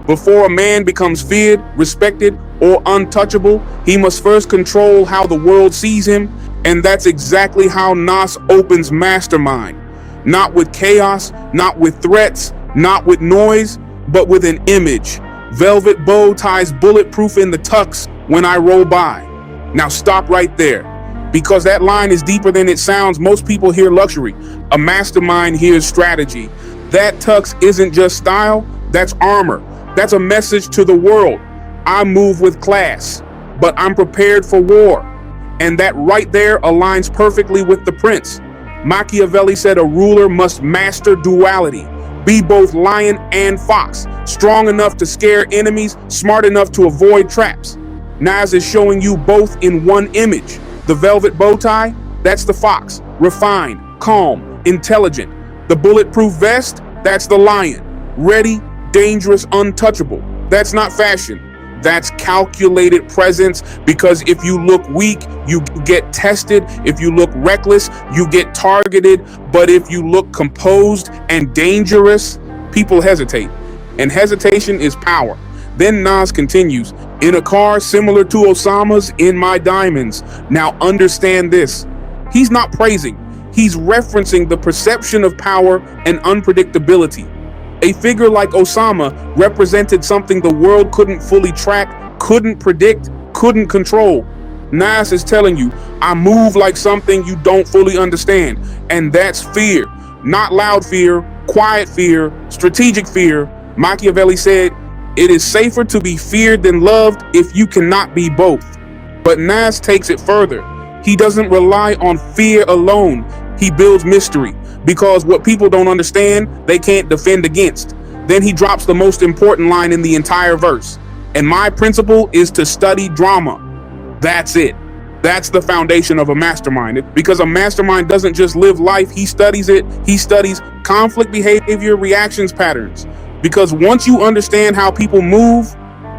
Before a man becomes feared, respected, or untouchable, he must first control how the world sees him, and that's exactly how Nas opens Mastermind. Not with chaos, not with threats, not with noise, but with an image. Velvet bow ties bulletproof in the tux when I roll by. Now stop right there, because that line is deeper than it sounds. Most people hear luxury. A mastermind hears strategy. That tux isn't just style, that's armor. That's a message to the world. I move with class, but I'm prepared for war. And that right there aligns perfectly with the prince. Machiavelli said a ruler must master duality, be both lion and fox, strong enough to scare enemies, smart enough to avoid traps. Nas is showing you both in one image. The velvet bow tie, that's the fox, refined, calm, intelligent. The bulletproof vest, that's the lion, ready, dangerous, untouchable. That's not fashion. That's calculated presence, because if you look weak, you get tested. If you look reckless, you get targeted. But if you look composed and dangerous, people hesitate. And hesitation is power. Then Nas continues, in a car similar to Osama's in my diamonds. Now understand this. He's not praising. He's referencing the perception of power and unpredictability. A figure like Osama represented something the world couldn't fully track, couldn't predict, couldn't control. Nas is telling you, I move like something you don't fully understand. And that's fear. Not loud fear, quiet fear, strategic fear. Machiavelli said, it is safer to be feared than loved if you cannot be both. But Nas takes it further. He doesn't rely on fear alone. He builds mystery, because what people don't understand, they can't defend against. Then he drops the most important line in the entire verse. And my principle is to study drama. That's it. That's the foundation of a mastermind. Because a mastermind doesn't just live life, he studies it. He studies conflict behavior, reactions patterns. Because once you understand how people move,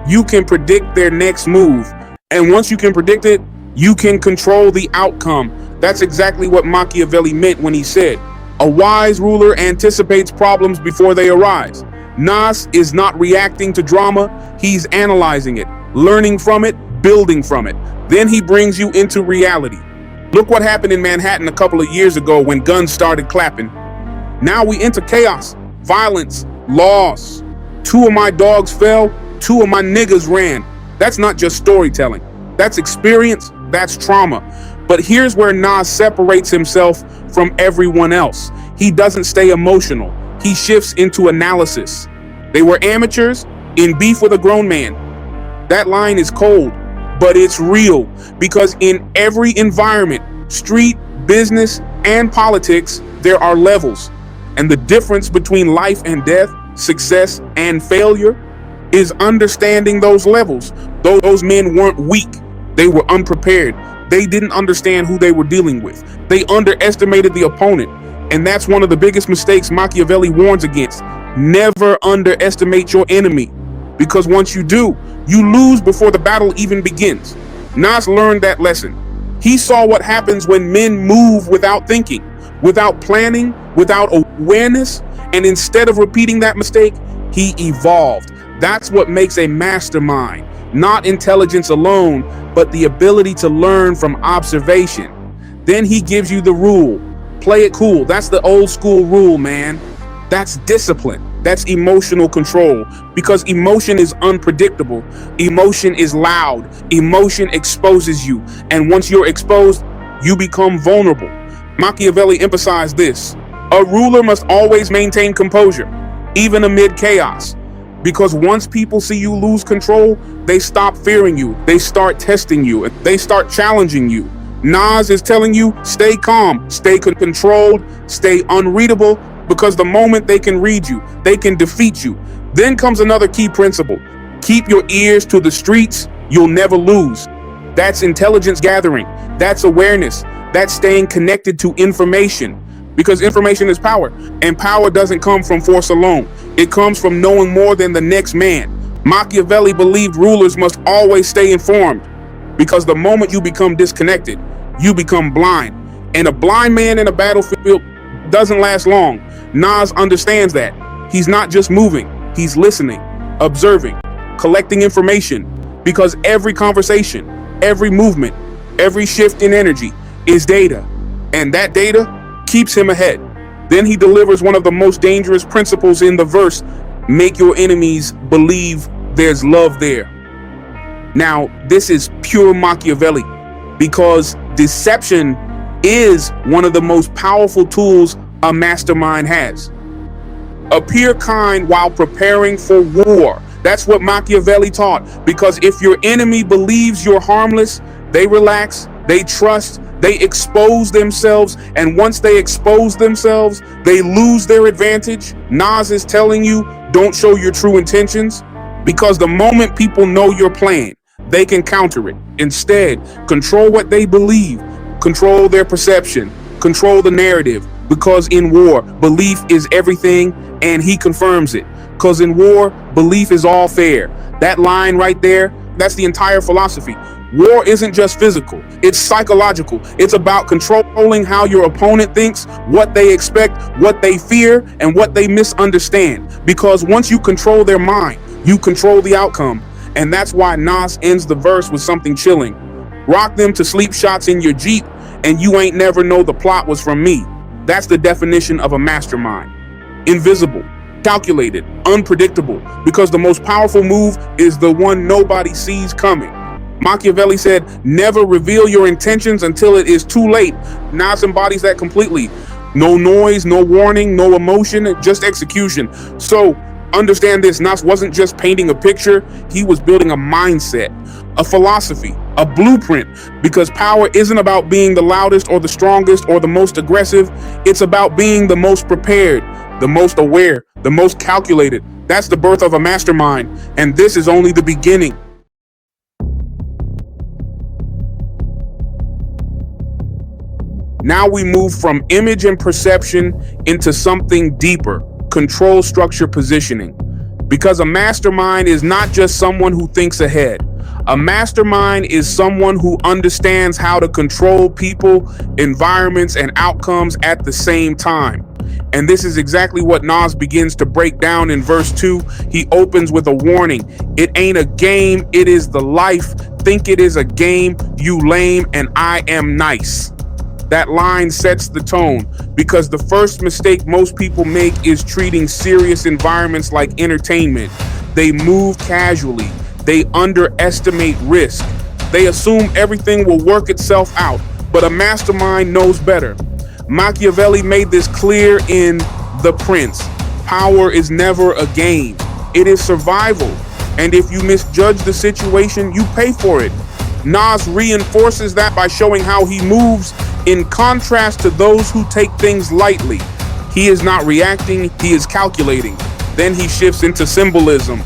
you can predict their next move. And once you can predict it, you can control the outcome. That's exactly what Machiavelli meant when he said, a wise ruler anticipates problems before they arise. Nas is not reacting to drama, he's analyzing it, learning from it, building from it. Then he brings you into reality. Look what happened in Manhattan a couple of years ago when guns started clapping. Now we enter chaos, violence, loss. 2 of my dogs fell, 2 of my niggas ran. That's not just storytelling. That's experience, that's trauma. But here's where Nas separates himself from everyone else. He doesn't stay emotional. He shifts into analysis. They were amateurs in beef with a grown man. That line is cold, but it's real, because in every environment, street, business, and politics, there are levels. And the difference between life and death, success and failure, is understanding those levels. Those men weren't weak. They were unprepared. They didn't understand who they were dealing with. They underestimated the opponent. And that's one of the biggest mistakes Machiavelli warns against. Never underestimate your enemy, because once you do, you lose before the battle even begins. Nas learned that lesson. He saw what happens when men move without thinking, without planning, without awareness, and instead of repeating that mistake, he evolved. That's what makes a mastermind. Not intelligence alone, but the ability to learn from observation. Then he gives you the rule. Play it cool. That's the old school rule, man. That's discipline. That's emotional control, because emotion is unpredictable. Emotion is loud. Emotion exposes you. And once you're exposed, you become vulnerable. Machiavelli emphasized this. A ruler must always maintain composure, even amid chaos. Because once people see you lose control, they stop fearing you. They start testing you. And they start challenging you. Nas is telling you, stay calm, stay controlled, stay unreadable, because the moment they can read you, they can defeat you. Then comes another key principle. Keep your ears to the streets, you'll never lose. That's intelligence gathering. That's awareness. That's staying connected to information. Because information is power, and power doesn't come from force alone. It comes from knowing more than the next man. Machiavelli believed rulers must always stay informed, because the moment you become disconnected, you become blind. And a blind man in a battlefield doesn't last long. Nas understands that. He's not just moving, he's listening. observing, collecting information, because every conversation, every movement, every shift in energy is data, and that data keeps him ahead. Then he delivers one of the most dangerous principles in the verse: make your enemies believe there's love there. Now, this is pure Machiavelli, because deception is one of the most powerful tools a mastermind has. Appear kind while preparing for war. That's what Machiavelli taught, because if your enemy believes you're harmless, they relax, they trust, they expose themselves, and once they expose themselves, they lose their advantage. Nas is telling you, don't show your true intentions, because the moment people know your plan, they can counter it. Instead, control what they believe, control their perception, control the narrative, because in war, belief is everything, and he confirms it. Because in war, belief is all fair. That line right there, that's the entire philosophy. War isn't just physical, it's psychological. It's about controlling how your opponent thinks, what they expect, what they fear, and what they misunderstand. Because once you control their mind, you control the outcome. And that's why Nas ends the verse with something chilling. Rock them to sleep shots in your Jeep, and you ain't never know the plot was from me. That's the definition of a mastermind. Invisible, calculated, unpredictable, because the most powerful move is the one nobody sees coming. Machiavelli said, never reveal your intentions until it is too late. Nas embodies that completely. No noise, no warning, no emotion, just execution. So understand this, Nas wasn't just painting a picture, he was building a mindset, a philosophy, a blueprint, because power isn't about being the loudest or the strongest or the most aggressive. It's about being the most prepared, the most aware, the most calculated. That's the birth of a mastermind, and this is only the beginning. Now we move from image and perception into something deeper: control structure positioning. Because a mastermind is not just someone who thinks ahead. A mastermind is someone who understands how to control people, environments, and outcomes at the same time. And this is exactly what Nas begins to break down in verse 2. He opens with a warning. It ain't a game, it is the life. Think it is a game, you lame, and I am nice. That line sets the tone, because the first mistake most people make is treating serious environments like entertainment. They move casually. They underestimate risk. They assume everything will work itself out, but a mastermind knows better. Machiavelli made this clear in The Prince. Power is never a game. It is survival. And if you misjudge the situation, you pay for it. Nas reinforces that by showing how he moves in contrast to those who take things lightly. He is not reacting, he is calculating. Then he shifts into symbolism.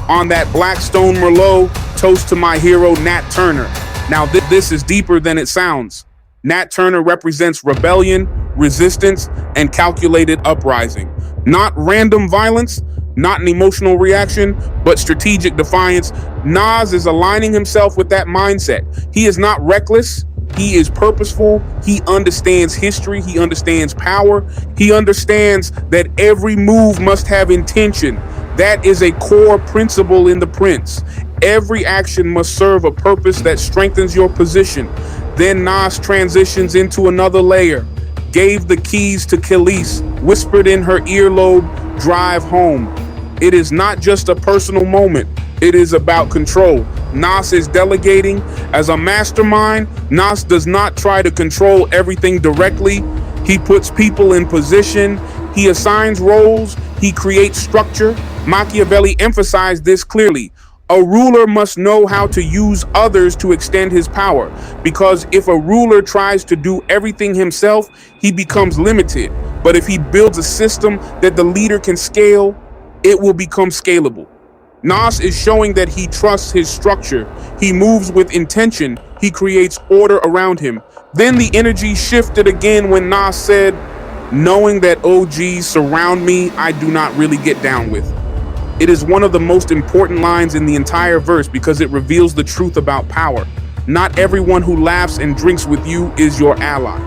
On that black stone Merlot, toast to my hero Nat Turner. Now this is deeper than it sounds. Nat Turner represents rebellion, resistance, and calculated uprising. Not random violence, not an emotional reaction, but strategic defiance. Nas is aligning himself with that mindset. He is not reckless. He is purposeful. He understands history. He understands power. He understands that every move must have intention. That is a core principle in The Prince. Every action must serve a purpose that strengthens your position. Then Nas transitions into another layer. Gave the keys to Khalees, whispered in her earlobe, drive home. It is not just a personal moment. It is about control. Nas is delegating. As a mastermind, Nas does not try to control everything directly. He puts people in position. He assigns roles. He creates structure. Machiavelli emphasized this clearly. A ruler must know how to use others to extend his power, because if a ruler tries to do everything himself, he becomes limited. But if he builds a system that the leader can scale, it will become scalable. Nas is showing that he trusts his structure. He moves with intention. He creates order around him. Then the energy shifted again when Nas said, knowing that OGs surround me, I do not really get down with. It is one of the most important lines in the entire verse because it reveals the truth about power. Not everyone who laughs and drinks with you is your ally.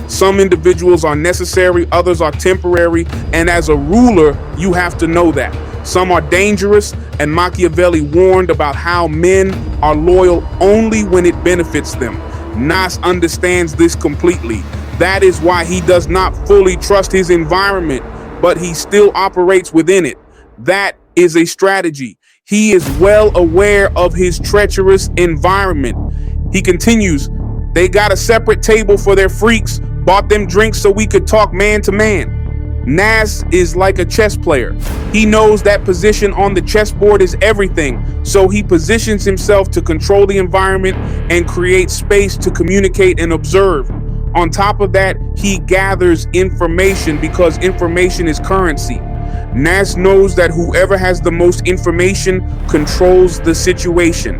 Some individuals are necessary, others are temporary, and as a ruler, you have to know that. Some are dangerous, and Machiavelli warned about how men are loyal only when it benefits them. Nas understands this completely. That is why he does not fully trust his environment, but he still operates within it. That is a strategy. He is well aware of his treacherous environment. He continues, they got a separate table for their freaks, bought them drinks so we could talk man to man. Nas is like a chess player. He knows that position on the chessboard is everything, so he positions himself to control the environment and create space to communicate and observe. On top of that, he gathers information because information is currency. Nas knows that whoever has the most information controls the situation.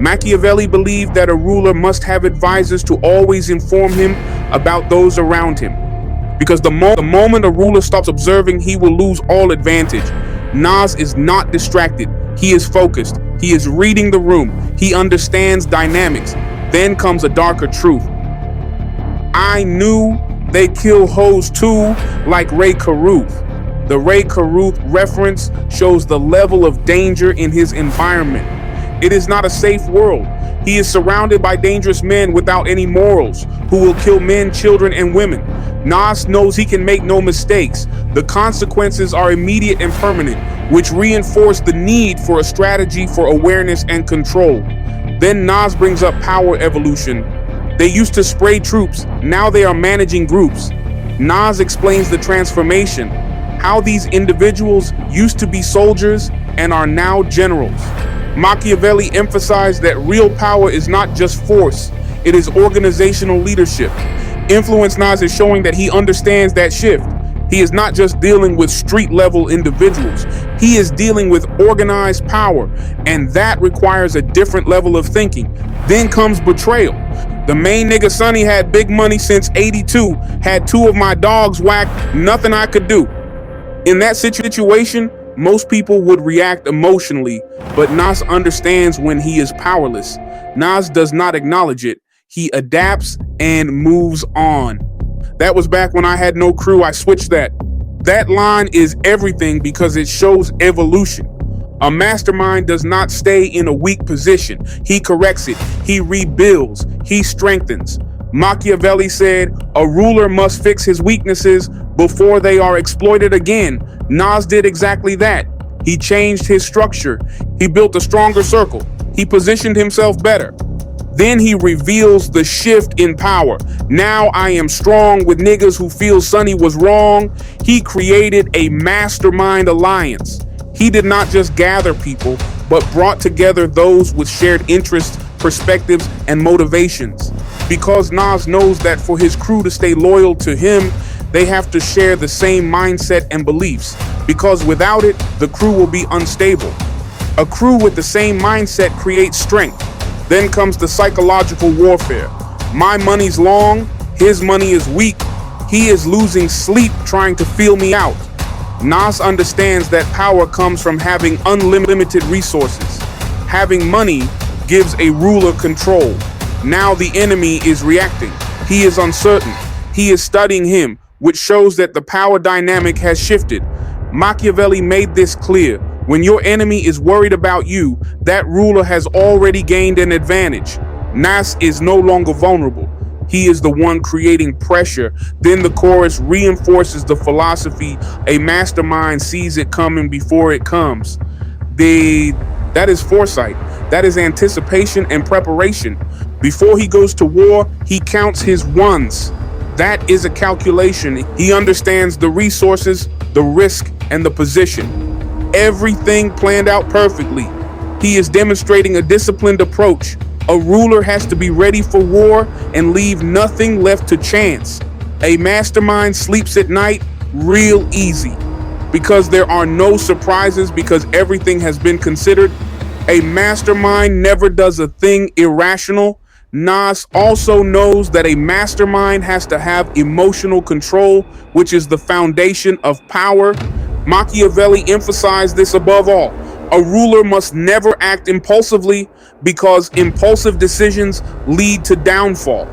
Machiavelli believed that a ruler must have advisors to always inform him about those around him. Because the moment a ruler stops observing, he will lose all advantage. Nas is not distracted. He is focused. He is reading the room. He understands dynamics. Then comes a darker truth. I knew they kill hoes too, like Ray Caruth. The Ray Caruth reference shows the level of danger in his environment. It is not a safe world. He is surrounded by dangerous men without any morals, who will kill men, children, and women. Nas knows he can make no mistakes. The consequences are immediate and permanent, which reinforce the need for a strategy for awareness and control. Then Nas brings up power evolution. They used to spray troops, now they are managing groups. Nas explains the transformation, how these individuals used to be soldiers and are now generals. Machiavelli emphasized that real power is not just force, it is organizational leadership. Influence Nas is showing that he understands that shift. He is not just dealing with street-level individuals. He is dealing with organized power, and that requires a different level of thinking. Then comes betrayal. The main nigga Sonny had big money since '82, had 2 of my dogs whacked, nothing I could do. In that situation, most people would react emotionally, but Nas understands when he is powerless. Nas does not acknowledge it. He adapts and moves on. That was back when I had no crew. I switched that. That line is everything because it shows evolution. A mastermind does not stay in a weak position. He corrects it. He rebuilds. He strengthens. Machiavelli said, a ruler must fix his weaknesses before they are exploited again. Nas did exactly that. He changed his structure. He built a stronger circle. He positioned himself better. Then he reveals the shift in power. Now I am strong with niggas who feel Sonny was wrong. He created a mastermind alliance. He did not just gather people, but brought together those with shared interests, perspectives, and motivations. Because Nas knows that for his crew to stay loyal to him, they have to share the same mindset and beliefs. Because without it, the crew will be unstable. A crew with the same mindset creates strength. Then comes the psychological warfare. My money's long, his money is weak. He is losing sleep trying to feel me out. Nas understands that power comes from having unlimited resources. Having money gives a ruler control. Now the enemy is reacting. He is uncertain. He is studying him, which shows that the power dynamic has shifted. Machiavelli made this clear. When your enemy is worried about you, that ruler has already gained an advantage. Nas is no longer vulnerable. He is the one creating pressure. Then the chorus reinforces the philosophy. A mastermind sees it coming before it comes. That is foresight. That is anticipation and preparation. Before he goes to war, he counts his ones. That is a calculation. He understands the resources, the risk, and the position. Everything planned out perfectly. He is demonstrating a disciplined approach. A ruler has to be ready for war and leave nothing left to chance. A mastermind sleeps at night real easy because there are no surprises, because everything has been considered. A mastermind never does a thing irrational. Nas also knows that a mastermind has to have emotional control, which is the foundation of power. Machiavelli emphasized this above all. A ruler must never act impulsively because impulsive decisions lead to downfall.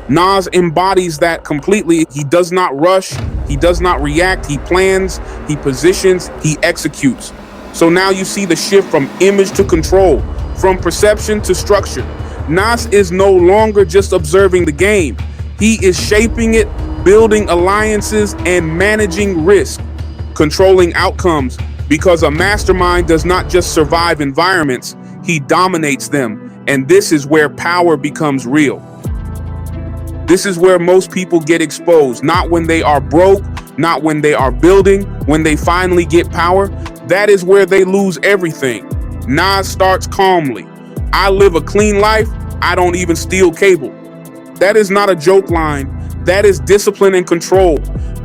Nas embodies that completely. He does not rush. He does not react. He plans. He positions. He executes. So now you see the shift from image to control, from perception to structure. Nas is no longer just observing the game. He is shaping it, building alliances, and managing risk, controlling outcomes, because a mastermind does not just survive environments, he dominates them. And this is where power becomes real. This is where most people get exposed, not when they are broke, not when they are building, when they finally get power. That is where they lose everything. Nas starts calmly. I live a clean life. I don't even steal cable. That is not a joke line. That is discipline and control.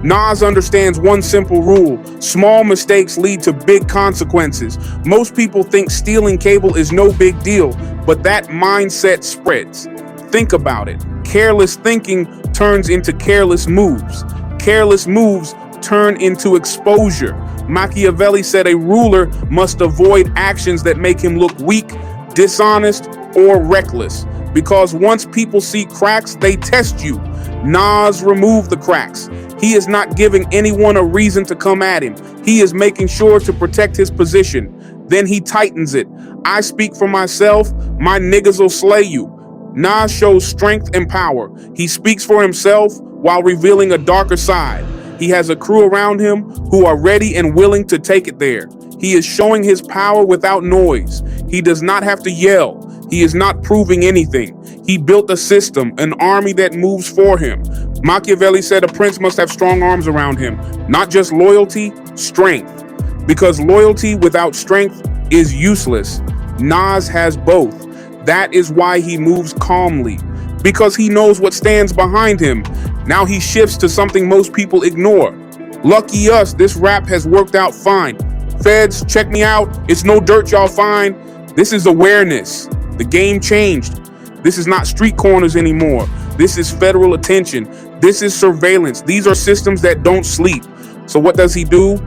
Nas understands one simple rule. Small mistakes lead to big consequences. Most people think stealing cable is no big deal, but that mindset spreads. Think about it. Careless thinking turns into careless moves. Careless moves turn into exposure. Machiavelli said a ruler must avoid actions that make him look weak, dishonest, or reckless. Because once people see cracks, they test you. Nas removed the cracks. He is not giving anyone a reason to come at him. He is making sure to protect his position. Then he tightens it. I speak for myself. My niggas will slay you. Nas shows strength and power. He speaks for himself while revealing a darker side. He has a crew around him who are ready and willing to take it there. He is showing his power without noise. He does not have to yell. He is not proving anything. He built a system, an army that moves for him. Machiavelli said a prince must have strong arms around him, not just loyalty, strength. Because loyalty without strength is useless. Nas has both. That is why he moves calmly, because he knows what stands behind him. Now he shifts to something most people ignore. Lucky us, this rap has worked out fine. Feds, check me out. It's no dirt y'all find. This is awareness. The game changed. This is not street corners anymore. This is federal attention. This is surveillance. These are systems that don't sleep. So what does he do?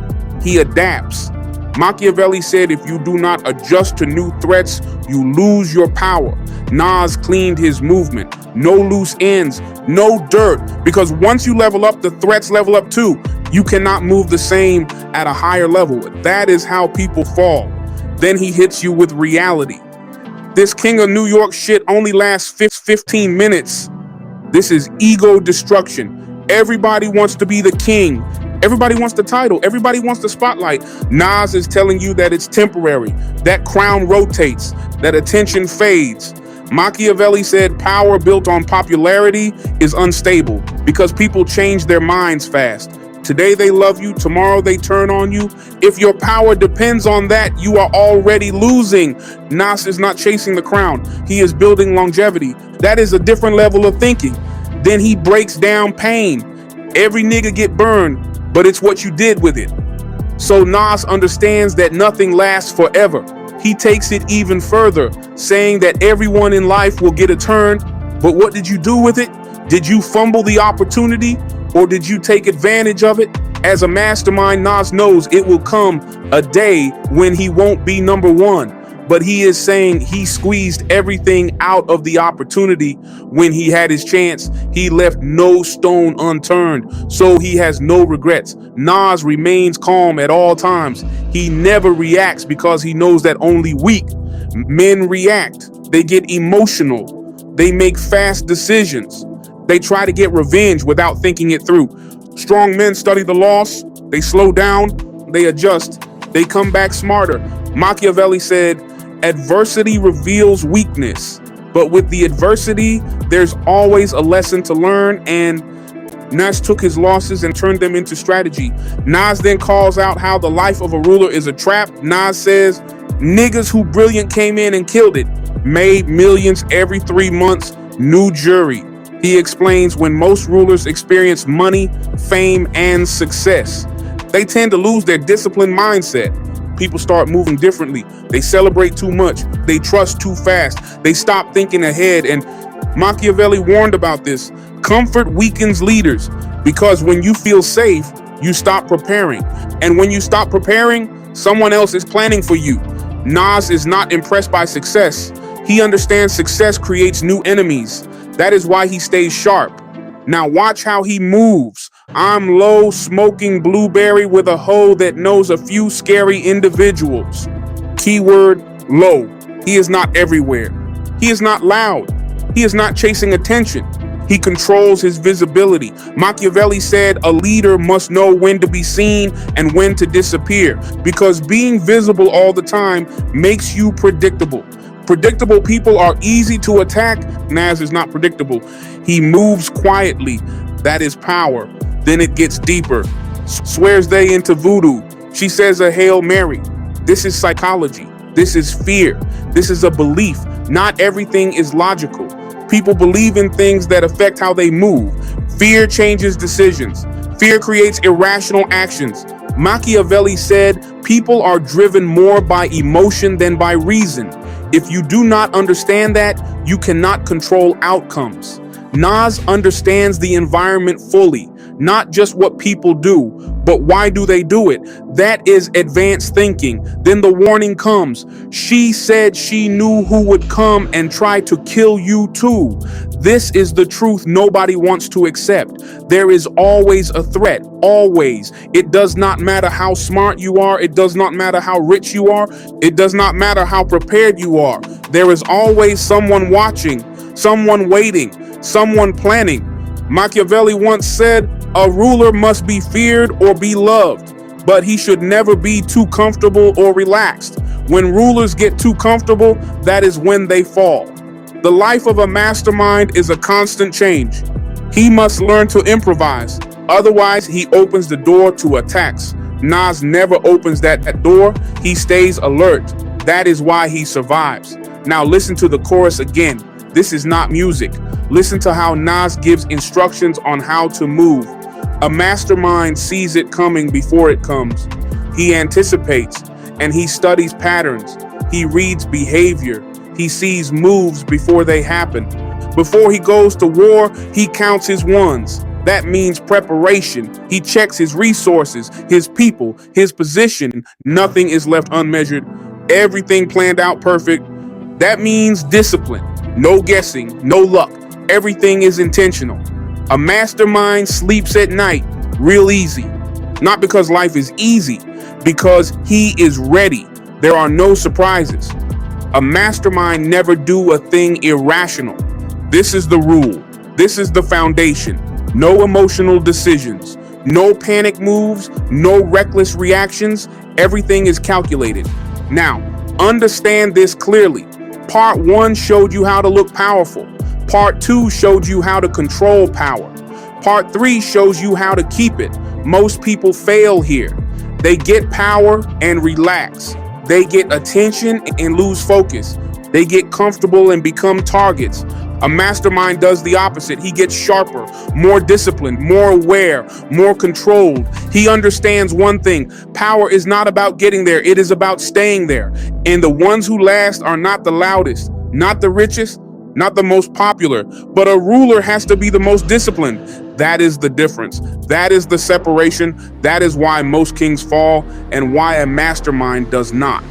He adapts. Machiavelli said if you do not adjust to new threats, you lose your power. Nas cleaned his movement. No loose ends, no dirt, because once you level up, the threats level up too. You cannot move the same at a higher level. That is how people fall. Then he hits you with reality. This King of New York shit only lasts 15 minutes. This is ego destruction. Everybody wants to be the king. Everybody wants the title. Everybody wants the spotlight. Nas is telling you that it's temporary. That crown rotates. That attention fades. Machiavelli said power built on popularity is unstable because people change their minds fast. Today they love you, tomorrow they turn on you. If your power depends on that, you are already losing. Nas is not chasing the crown. He is building longevity. That is a different level of thinking. Then he breaks down pain. Every nigga get burned, but it's what you did with it. So Nas understands that nothing lasts forever. He takes it even further, saying that everyone in life will get a turn, but what did you do with it? Did you fumble the opportunity, or did you take advantage of it? As a mastermind, Nas knows it will come a day when he won't be number one. But he is saying he squeezed everything out of the opportunity when he had his chance. He left no stone unturned, so he has no regrets. Nas remains calm at all times. He never reacts because he knows that only weak men react. They get emotional. They make fast decisions. They try to get revenge without thinking it through. Strong men study the loss. They slow down. They adjust. They come back smarter. Machiavelli said, adversity reveals weakness, but with the adversity, there's always a lesson to learn, and Nas took his losses and turned them into strategy. Nas then calls out how the life of a ruler is a trap. Nas says, niggas who brilliant came in and killed it, made millions every 3 months, new jury. He explains when most rulers experience money, fame, and success, they tend to lose their disciplined mindset. People start moving differently. They celebrate too much. They trust too fast. They stop thinking ahead. And Machiavelli warned about this. Comfort weakens leaders because when you feel safe, you stop preparing. And when you stop preparing, someone else is planning for you. Nas is not impressed by success. He understands success creates new enemies. That is why he stays sharp. Now watch how he moves. I'm low smoking blueberry with a hoe that knows a few scary individuals. Keyword low. He is not everywhere. He is not loud. He is not chasing attention. He controls his visibility. Machiavelli said a leader must know when to be seen and when to disappear, because being visible all the time makes you predictable. Predictable people are easy to attack. Nas is not predictable. He moves quietly. That is power. Then it gets deeper. Swears they into voodoo. She says a Hail Mary. This is psychology. This is fear. This is a belief. Not everything is logical. People believe in things that affect how they move. Fear changes decisions. Fear creates irrational actions. Machiavelli said, people are driven more by emotion than by reason. If you do not understand that, you cannot control outcomes. Nas understands the environment fully, not just what people do, but why do they do it? That is advanced thinking. Then the warning comes. She said she knew who would come and try to kill you too. This is the truth nobody wants to accept. There is always a threat, always. It does not matter how smart you are. It does not matter how rich you are. It does not matter how prepared you are. There is always someone watching, someone waiting, someone planning. Machiavelli once said, a ruler must be feared or be loved, but he should never be too comfortable or relaxed. When rulers get too comfortable, that is when they fall. The life of a mastermind is a constant change. He must learn to improvise, otherwise he opens the door to attacks. Nas never opens that door. He stays alert. That is why he survives. Now listen to the chorus again. This is not music. Listen to how Nas gives instructions on how to move. A mastermind sees it coming before it comes. He anticipates and he studies patterns. He reads behavior. He sees moves before they happen. Before he goes to war, he counts his ones. That means preparation. He checks his resources, his people, his position. Nothing is left unmeasured. Everything planned out perfect. That means discipline. No guessing, no luck. Everything is intentional. A mastermind sleeps at night real easy. Not because life is easy, because he is ready. There are no surprises. A mastermind never do a thing irrational. This is the rule. This is the foundation. No emotional decisions. No panic moves. No reckless reactions. Everything is calculated. Now, understand this clearly. Part 1 showed you how to look powerful. Part 2 showed you how to control power. Part 3 shows you how to keep it. Most people fail here. They get power and relax. They get attention and lose focus. They get comfortable and become targets. A mastermind does the opposite. He gets sharper, more disciplined, more aware, more controlled. He understands one thing. Power is not about getting there. It is about staying there. And the ones who last are not the loudest, not the richest, not the most popular, but a ruler has to be the most disciplined. That is the difference. That is the separation. That is why most kings fall and why a mastermind does not.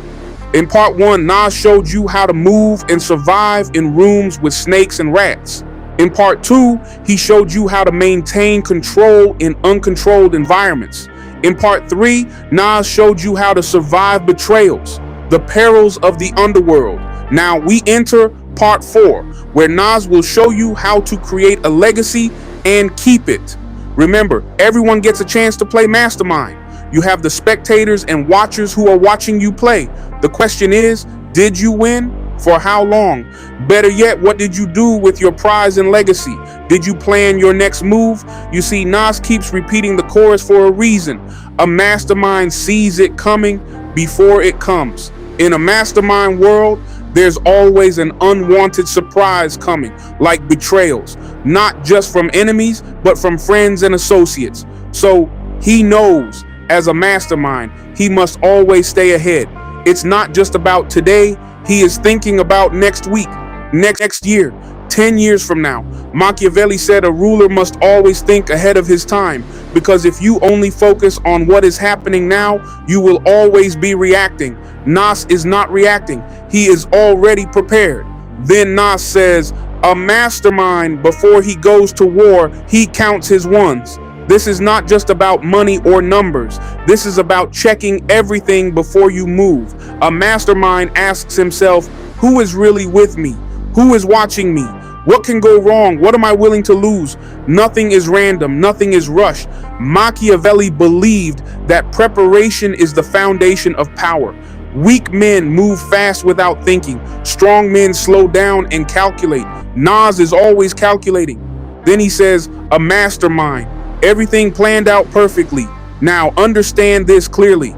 In part 1, Nas showed you how to move and survive in rooms with snakes and rats. In part 2, he showed you how to maintain control in uncontrolled environments. In part 3, Nas showed you how to survive betrayals, the perils of the underworld. Now we enter part 4, where Nas will show you how to create a legacy and keep it. Remember, everyone gets a chance to play Mastermind. You have the spectators and watchers who are watching you play. The question is, did you win? For how long? Better yet, what did you do with your prize and legacy? Did you plan your next move? You see, Nas keeps repeating the chorus for a reason. A mastermind sees it coming before it comes. In a mastermind world, there's always an unwanted surprise coming, like betrayals, not just from enemies, but from friends and associates. So he knows, as a mastermind, he must always stay ahead. It's not just about today. He is thinking about next week, next year, 10 years from now. Machiavelli said a ruler must always think ahead of his time, because if you only focus on what is happening now, you will always be reacting. Nas is not reacting. He is already prepared. Then Nas says, a mastermind, before he goes to war, he counts his ones. This is not just about money or numbers. This is about checking everything before you move. A mastermind asks himself, who is really with me? Who is watching me? What can go wrong? What am I willing to lose? Nothing is random. Nothing is rushed. Machiavelli believed that preparation is the foundation of power. Weak men move fast without thinking. Strong men slow down and calculate. Nas is always calculating. Then he says, a mastermind. Everything planned out perfectly. Now understand this clearly.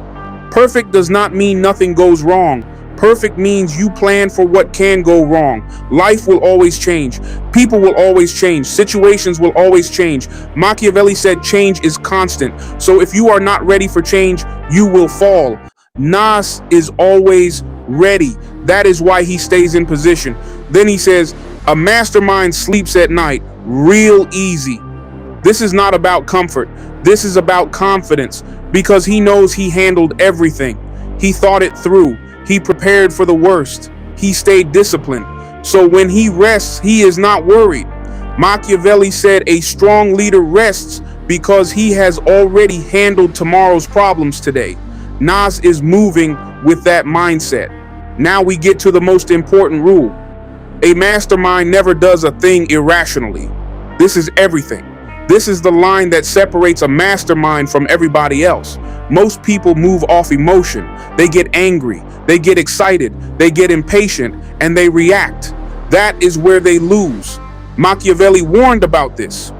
Perfect does not mean nothing goes wrong. Perfect means you plan for what can go wrong. Life will always change. People will always change. Situations will always change. Machiavelli said change is constant. So if you are not ready for change, you will fall. Nas is always ready. That is why he stays in position. Then he says, a mastermind sleeps at night real easy. This is not about comfort. This is about confidence, because he knows he handled everything. He thought it through. He prepared for the worst. He stayed disciplined. So when he rests, he is not worried. Machiavelli said a strong leader rests because he has already handled tomorrow's problems today. Nas is moving with that mindset. Now we get to the most important rule. A mastermind never does a thing irrationally. This is everything. This is the line that separates a mastermind from everybody else. Most people move off emotion. They get angry, they get excited, they get impatient, and they react. That is where they lose. Machiavelli warned about this.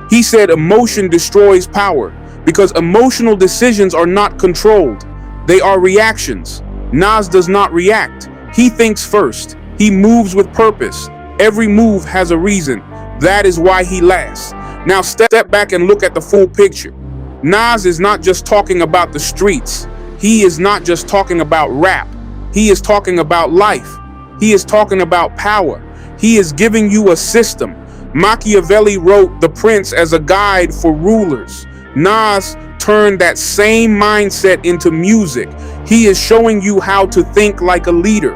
He said emotion destroys power because emotional decisions are not controlled. They are reactions. Nas does not react. He thinks first. He moves with purpose. Every move has a reason. That is why he lasts. Now step back and look at the full picture. Nas is not just talking about the streets. He is not just talking about rap. He is talking about life. He is talking about power. He is giving you a system. Machiavelli wrote The Prince as a guide for rulers. Nas turned that same mindset into music. He is showing you how to think like a leader,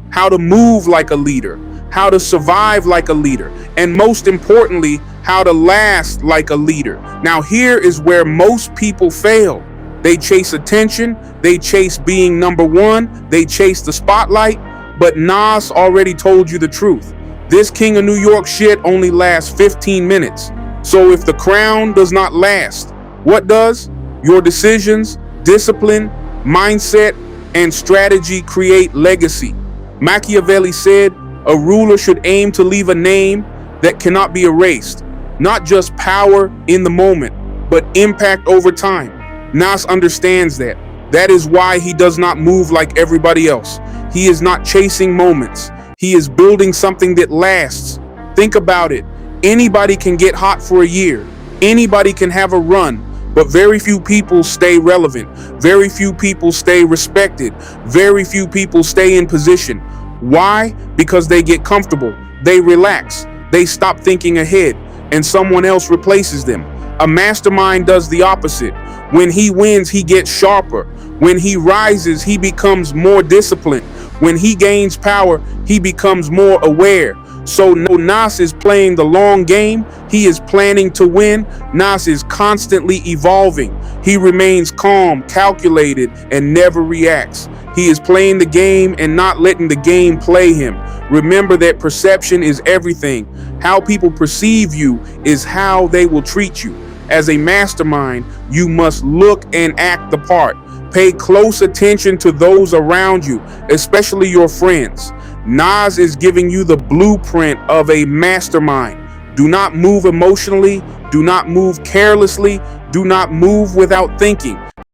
how to move like a leader, how to survive like a leader, and most importantly, how to last like a leader. Now here is where most people fail. They chase attention, they chase being number one, they chase the spotlight, but Nas already told you the truth. This King of New York shit only lasts 15 minutes. So if the crown does not last, what does? Your decisions, discipline, mindset, and strategy create legacy. Machiavelli said, a ruler should aim to leave a name that cannot be erased. Not just power in the moment, but impact over time. Nas understands that. That is why he does not move like everybody else. He is not chasing moments. He is building something that lasts. Think about it. Anybody can get hot for a year. Anybody can have a run. But very few people stay relevant. Very few people stay respected. Very few people stay in position. Why? Because they get comfortable. They relax. They stop thinking ahead, and someone else replaces them. A mastermind does the opposite. When he wins, he gets sharper. When he rises, he becomes more disciplined. When he gains power, he becomes more aware. So Nas is playing the long game. He is planning to win. Nas is constantly evolving. He remains calm, calculated, and never reacts. He is playing the game and not letting the game play him. Remember that perception is everything. How people perceive you is how they will treat you. As a mastermind, you must look and act the part. Pay close attention to those around you, especially your friends. Nas is giving you the blueprint of a mastermind. Do not move emotionally. Do not move carelessly. Do not move without thinking.